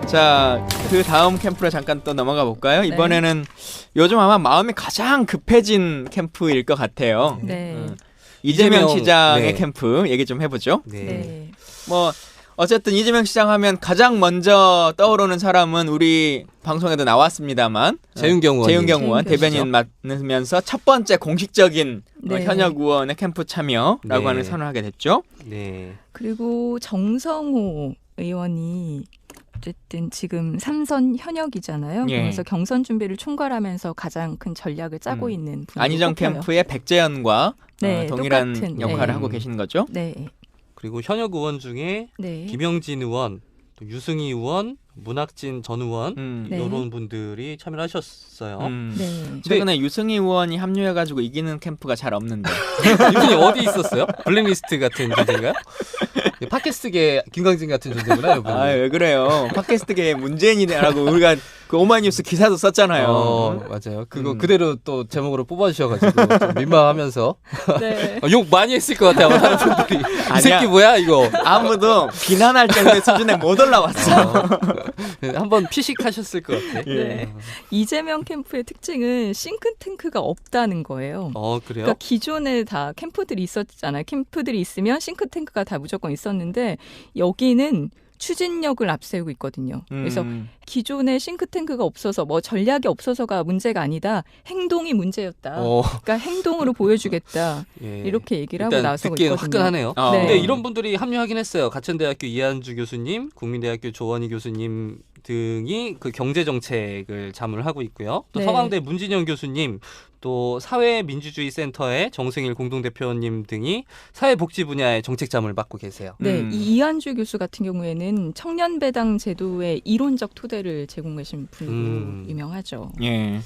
자, 그 다음 캠프로 잠깐 또 넘어가 볼까요? 이번에는 요즘 아마 마음이 가장 급해진 캠프일 것 같아요. 네. 이재명 시장의 네. 캠프 얘기 좀 해보죠. 네. 네. 뭐 어쨌든 이재명 시장 하면 가장 먼저 떠오르는 사람은 우리 방송에도 나왔습니다만 재윤경 의원. 재윤경 의원 재윤경 대변인 맡으면서 첫 번째 공식적인 네. 현역 의원의 캠프 참여라고 네. 하는 선언을 하게 됐죠. 네. 그리고 정성호 의원이 어쨌든 지금 3선 현역이잖아요. 예. 그래서 경선 준비를 총괄하면서 가장 큰 전략을 짜고 있는 분으로 안희정 꼽혀요. 캠프의 백재현과 네, 동일한 똑같은, 역할을 네. 하고 계신 거죠. 네. 그리고 현역 의원 중에 네. 김영진 의원, 또 유승희 의원, 문학진 전 의원 네. 이런 분들이 참여를 하셨어요. 네. 최근에 유승희 의원이 합류해가지고 이기는 캠프가 잘 없는데. 유승희 어디 있었어요? 블랙리스트 같은 존재인가요? 팟캐스트계 김광진 같은 존재구나. 이분. 왜 그래요? 팟캐스트계 문재인이라고 우리가 그 오마이뉴스 기사도 썼잖아요. 맞아요. 그거 그대로 또 제목으로 뽑아주셔가지고 좀 민망하면서 네. 욕 많이 했을 것 같아요. 아마 다른 분들이. 이 아니야. 새끼 뭐야 이거. 아무도 비난할 정도의 수준에 못 올라왔어. 한번 피식하셨을 것 같아. 네. 이재명 캠프의 특징은 싱크탱크가 없다는 거예요. 그래요? 그러니까 기존에 다 캠프들이 있었잖아요. 캠프들이 있으면 싱크탱크가 다 무조건 있었는데 여기는 추진력을 앞세우고 있거든요. 그래서 기존에 싱크탱크가 없어서 뭐 전략이 없어서가 문제가 아니다. 행동이 문제였다. 그러니까 행동으로 보여주겠다. 예. 이렇게 얘기를 하고 일단 나서고 듣기에는 있거든요. 화끈하네요. 네. 근데 이런 분들이 합류하긴 했어요. 가천대학교 이한주 교수님, 국민대학교 조원희 교수님 등이 그 경제정책을 자문을 하고 있고요. 또 네. 서강대 문진영 교수님, 또 사회민주주의센터의 정승일 공동대표님 등이 사회복지 분야의 정책 자문을 맡고 계세요. 네, 이 이한주 교수 같은 경우에는 청년배당 제도의 이론적 토대를 제공하신 분으로 유명하죠. 예.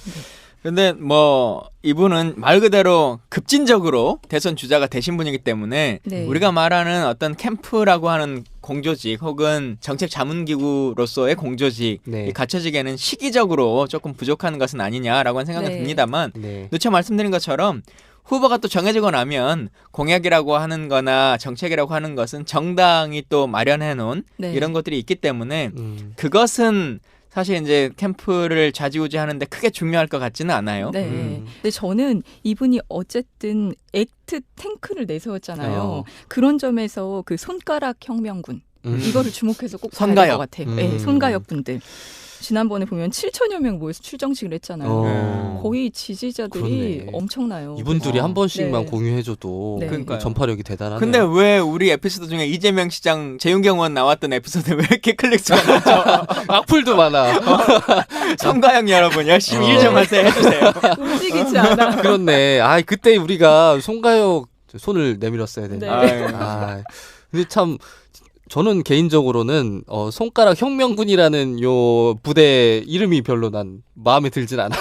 근데 뭐 이분은 말 그대로 급진적으로 대선 주자가 되신 분이기 때문에 네. 우리가 말하는 어떤 캠프라고 하는 공조직 혹은 정책 자문기구로서의 공조직이 네. 갖춰지기에는 시기적으로 조금 부족한 것은 아니냐라고 하는 생각은 네. 듭니다만 네. 누차 말씀드린 것처럼 후보가 또 정해지고 나면 공약이라고 하는 거나 정책이라고 하는 것은 정당이 또 마련해 놓은 네. 이런 것들이 있기 때문에 그것은 사실 이제 캠프를 좌지우지하는데 크게 중요할 것 같지는 않아요. 네. 근데 저는 이분이 어쨌든 액트 탱크를 내세웠잖아요. 그런 점에서 그 손가락 혁명군 이거를 주목해서 꼭 봐야 될 손가역. 것 같아요. 네, 손가역 분들. 지난번에 보면 7천여 명 모여서 출정식을 했잖아요. 거의 지지자들이 그렇네. 엄청나요. 이분들이 한 번씩만 네. 공유해줘도 네. 그러니까요. 전파력이 대단하네요. 근데 왜 우리 에피소드 중에 이재명 시장, 재윤경 의원 나왔던 에피소드 왜 이렇게 클릭수가 많죠? 악플도 많아. 성가영 여러분 열심히 일 좀 하세요. 해주세요. 움직이지 않아. 그렇네. 우때 우리가 송가역 손을 내밀었어야 되는데. 네. 근데 참 저는 개인적으로는 손가락 혁명군이라는 요 부대 이름이 별로 난 마음에 들진 않아.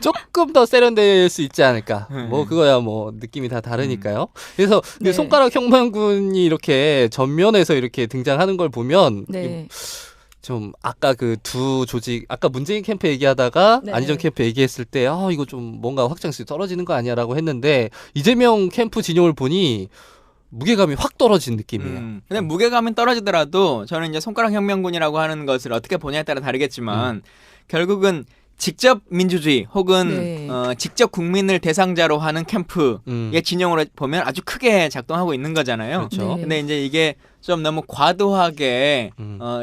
조금 더 세련될 수 있지 않을까. 뭐 그거야 뭐 느낌이 다 다르니까요. 그래서 네. 손가락 혁명군이 이렇게 전면에서 이렇게 등장하는 걸 보면 네. 좀 아까 그 두 조직 아까 문재인 캠프 얘기하다가 네. 안희정 캠프 얘기했을 때 이거 좀 뭔가 확장성이 떨어지는 거 아니야라고 했는데 이재명 캠프 진영을 보니 무게감이 확 떨어진 느낌이에요. 근데 무게감이 떨어지더라도 저는 이제 손가락 혁명군이라고 하는 것을 어떻게 보냐에 따라 다르겠지만 결국은 직접 민주주의 혹은 네. 직접 국민을 대상자로 하는 캠프의 진영으로 보면 아주 크게 작동하고 있는 거잖아요. 그렇죠. 네. 근데 이제 이게 좀 너무 과도하게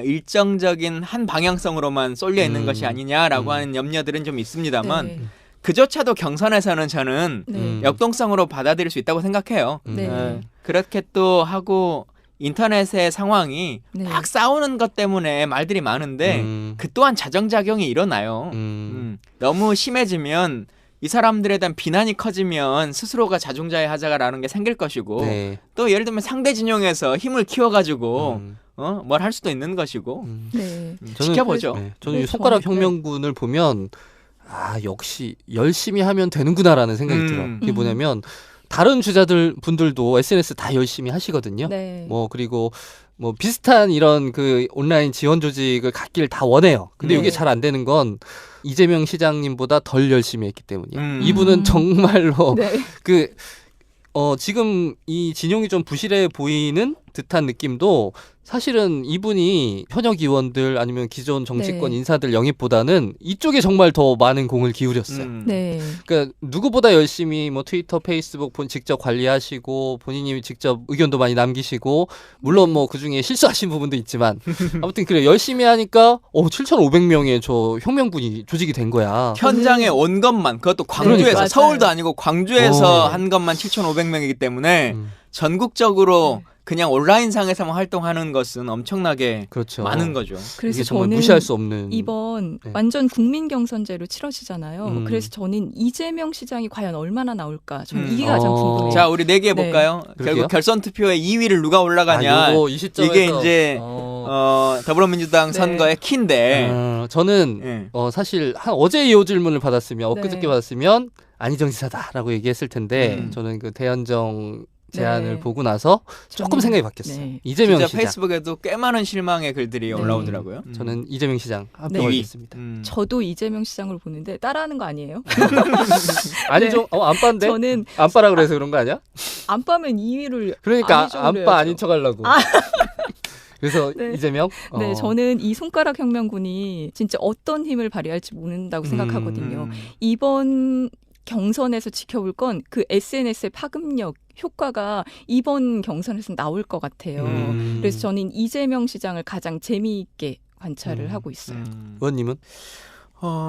일정적인 한 방향성으로만 쏠려 있는 것이 아니냐라고 하는 염려들은 좀 있습니다만 네. 그조차도 경선에서는 저는 네. 역동성으로 받아들일 수 있다고 생각해요. 네. 그렇게 또 하고 인터넷의 상황이 네. 막 싸우는 것 때문에 말들이 많은데 그 또한 자정작용이 일어나요. 너무 심해지면 이 사람들에 대한 비난이 커지면 스스로가 자중자애 하자라는 게 생길 것이고 네. 또 예를 들면 상대 진영에서 힘을 키워가지고 뭘 할 수도 있는 것이고 네. 지켜보죠. 저는 이 손가락 혁명군을 보면 역시 열심히 하면 되는구나라는 생각이 들어요. 그게 뭐냐면 다른 주자들 분들도 SNS 다 열심히 하시거든요. 네. 뭐 그리고 뭐 비슷한 이런 그 온라인 지원 조직을 갖기를 다 원해요. 근데 네. 이게 잘 안 되는 건 이재명 시장님보다 덜 열심히 했기 때문이에요. 이분은 정말로 네. 지금 이 진영이 좀 부실해 보이는 듯한 느낌도 사실은 이분이 현역 의원들 아니면 기존 정치권 네. 인사들 영입보다는 이쪽에 정말 더 많은 공을 기울였어요. 네. 그러니까 누구보다 열심히 뭐 트위터, 페이스북 직접 관리하시고 본인이 직접 의견도 많이 남기시고 물론 뭐 그중에 실수하신 부분도 있지만 아무튼 그래 열심히 하니까 7,500명의 저 혁명군이 조직이 된 거야. 현장에 온 것만 그것도 광주에서 그러니까. 서울도 아니고 광주에서 어. 한 것만 7,500명이기 때문에 전국적으로 그냥 온라인상에서만 활동하는 것은 엄청나게 그렇죠. 많은 거죠. 그래서 이게 정말 저는 무시할 수 없는 이번 네. 완전 국민 경선제로 치러지잖아요. 그래서 저는 이재명 시장이 과연 얼마나 나올까? 저는 이게 가장 궁금해요. 자, 우리 내기해 볼까요? 그럴게요. 결국 결선 투표에 2위를 누가 올라가냐. 요거 이 시점에서 이게 이제 더불어민주당 네. 선거의 키인데. 저는 예. 사실 어제 이 질문을 받았으면 엊그저께 네. 받았으면 안희정 지사다라고 얘기했을 텐데 저는 그 대연정 제안을 네. 보고 나서 조금 저는- 생각이 바뀌었어요. 네. 이재명 진짜 시장. 페이스북에도 꽤 많은 실망의 글들이 올라오더라고요. 저는 이재명 시장 한 네. 표를 이위. 냈습니다. 저도 이재명 시장을 보는데 따라하는 거 아니에요? 안희정 안 빠인데? 저는 안 빠라 그래서 그런 거 아니야? 안 빠면 2위를 그러니까 안 빠 아닌 척하려고. 그래서 네. 이재명? 네, 저는 이 손가락 혁명군이 진짜 어떤 힘을 발휘할지 모른다고 생각하거든요. 이번 경선에서 지켜볼 건 그 SNS의 파급력 효과가 이번 경선에서 나올 것 같아요. 그래서 저는 이재명 시장을 가장 재미있게 관찰을 하고 있어요. 의원님은?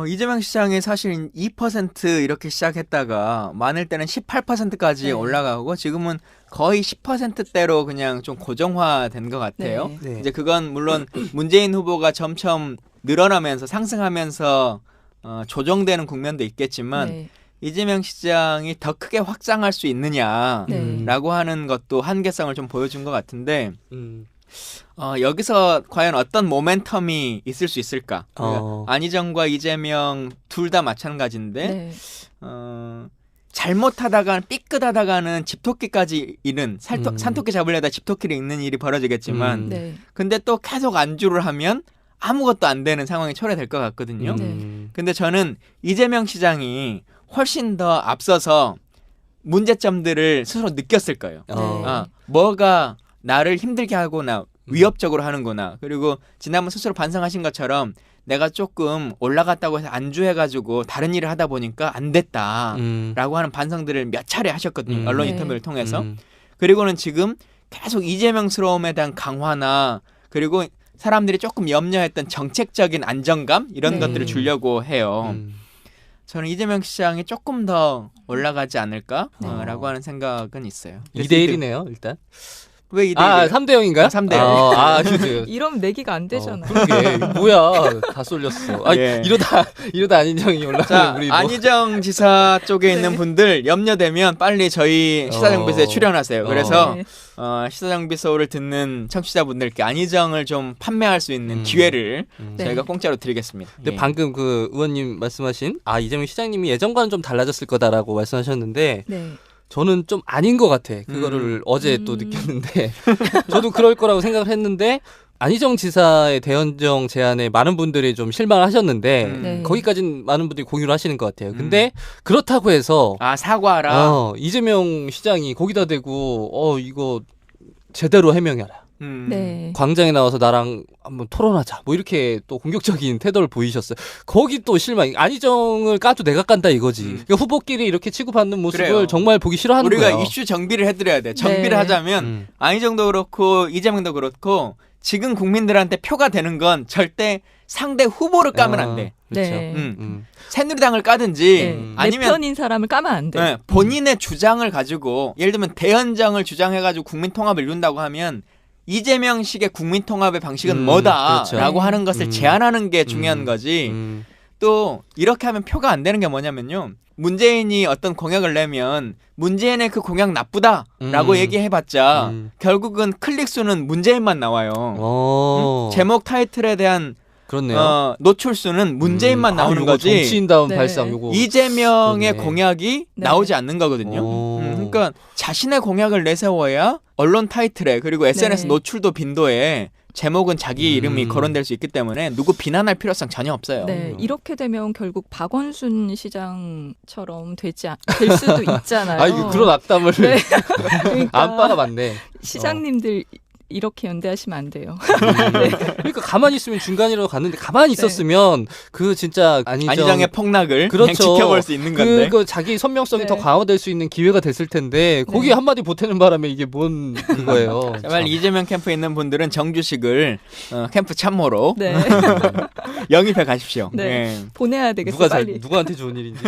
이재명 시장이 사실 2% 이렇게 시작했다가 많을 때는 18%까지 네. 올라가고 지금은 거의 10%대로 그냥 좀 고정화된 것 같아요. 네. 네. 이제 그건 물론 문재인 후보가 점점 늘어나면서 상승하면서 조정되는 국면도 있겠지만 네. 이재명 시장이 더 크게 확장할 수 있느냐라고 네. 하는 것도 한계성을 좀 보여준 것 같은데 음. 여기서 과연 어떤 모멘텀이 있을 수 있을까? 어. 안희정과 이재명 둘 다 마찬가지인데 네. 잘못하다가 삐끗하다가는 집토끼까지 잃는 산토끼 잡으려다 집토끼를 잃는 일이 벌어지겠지만 네. 근데 또 계속 안주를 하면 아무것도 안 되는 상황이 초래될 것 같거든요. 근데 저는 이재명 시장이 훨씬 더 앞서서 문제점들을 스스로 느꼈을 거예요. 네. 뭐가 나를 힘들게 하거나 위협적으로 하는구나. 그리고 지난번 스스로 반성하신 것처럼 내가 조금 올라갔다고 해서 안주해가지고 다른 일을 하다 보니까 안 됐다라고 하는 반성들을 몇 차례 하셨거든요. 언론 네. 인터뷰를 통해서. 그리고는 지금 계속 이재명스러움에 대한 강화나 그리고 사람들이 조금 염려했던 정책적인 안정감 이런 네. 것들을 주려고 해요. 저는 이재명 시장이 조금 더 올라가지 않을까라고 하는 생각은 있어요. 2대1이네요, 일단. 왜 2대1? 3대0인가요? 3대0. 휴즈. 이러면 내기가 안 되잖아요. 그러게. 뭐야. 다 쏠렸어. 예. 이러다 안희정이 올라가면 자, 우리 뭐. 안희정 지사 쪽에 네. 있는 분들 염려되면 빨리 저희 시사정비소에 출연하세요. 그래서 네. 시사정비소를 듣는 청취자분들께 안희정을 좀 판매할 수 있는 음. 기회를 네. 저희가 공짜로 드리겠습니다. 근데 예. 방금 그 의원님 말씀하신 이재명 시장님이 예전과는 좀 달라졌을 거다라고 말씀하셨는데 네. 저는 좀 아닌 것 같아. 그거를 어제 또 느꼈는데 저도 그럴 거라고 생각을 했는데 안희정 지사의 대연정 제안에 많은 분들이 좀 실망을 하셨는데 네. 거기까지는 많은 분들이 공유를 하시는 것 같아요. 근데 그렇다고 해서 사과하라. 이재명 시장이 거기다 대고 이거 제대로 해명해라. 네. 광장에 나와서 나랑 한번 토론하자. 뭐 이렇게 또 공격적인 태도를 보이셨어요. 거기 또 실망. 안희정을 까도 내가 깐다 이거지. 그러니까 후보끼리 이렇게 치고받는 모습을 그래요. 정말 보기 싫어하는 우리가 거예요. 이슈 정비를 해드려야 돼. 정비를 네. 하자면 안희정도 그렇고 이재명도 그렇고 지금 국민들한테 표가 되는 건 절대 상대 후보를 까면 안 돼. 그렇죠. 네. 새누리당을 까든지 네. 내 아니면 편인 사람을 까면 안 돼. 네, 본인의 주장을 가지고 예를 들면 대연정을 주장해가지고 국민 통합을 이룬다고 하면 이재명식의 국민 통합의 방식은 뭐다라고 그렇죠. 하는 것을 제안하는 게 중요한 거지. 또 이렇게 하면 표가 안 되는 게 뭐냐면요. 문재인이 어떤 공약을 내면 문재인의 그 공약 나쁘다라고 얘기해봤자 결국은 클릭 수는 문재인만 나와요. 제목 타이틀에 대한 그렇네요. 노출 수는 문재인만 나오는 요거 거지. 정치인다운 네. 발상 요거. 이재명의 그러네. 공약이 네. 나오지 않는 거거든요. 그러니까 자신의 공약을 내세워야 언론 타이틀에 그리고 SNS 네. 노출도 빈도에 제목은 자기 이름이 거론될 수 있기 때문에 누구 비난할 필요성 전혀 없어요. 네, 이렇게 되면 결국 박원순 시장처럼 될 수도 있잖아요. 이거 그런 악담을 네. 그러니까 안 빠가 맞네. 시장님들 이렇게 연대하시면 안 돼요. 그러니까 가만히 있으면 중간이라도 갔는데 가만히 있었으면 그 진짜 안희정의 폭락을 그렇죠. 그냥 지켜볼 수 있는 건데 그 자기 선명성이 더 강화될 수 있는 기회가 됐을 텐데 거기 한마디 보태는 바람에 이게 뭔 그거예요. 제발 이재명 캠프에 있는 분들은 정주식을 캠프 참모로 네. 영입해 가십시오. 네. 네. 보내야 되겠어요. 빨리. 누구한테 좋은 일인지.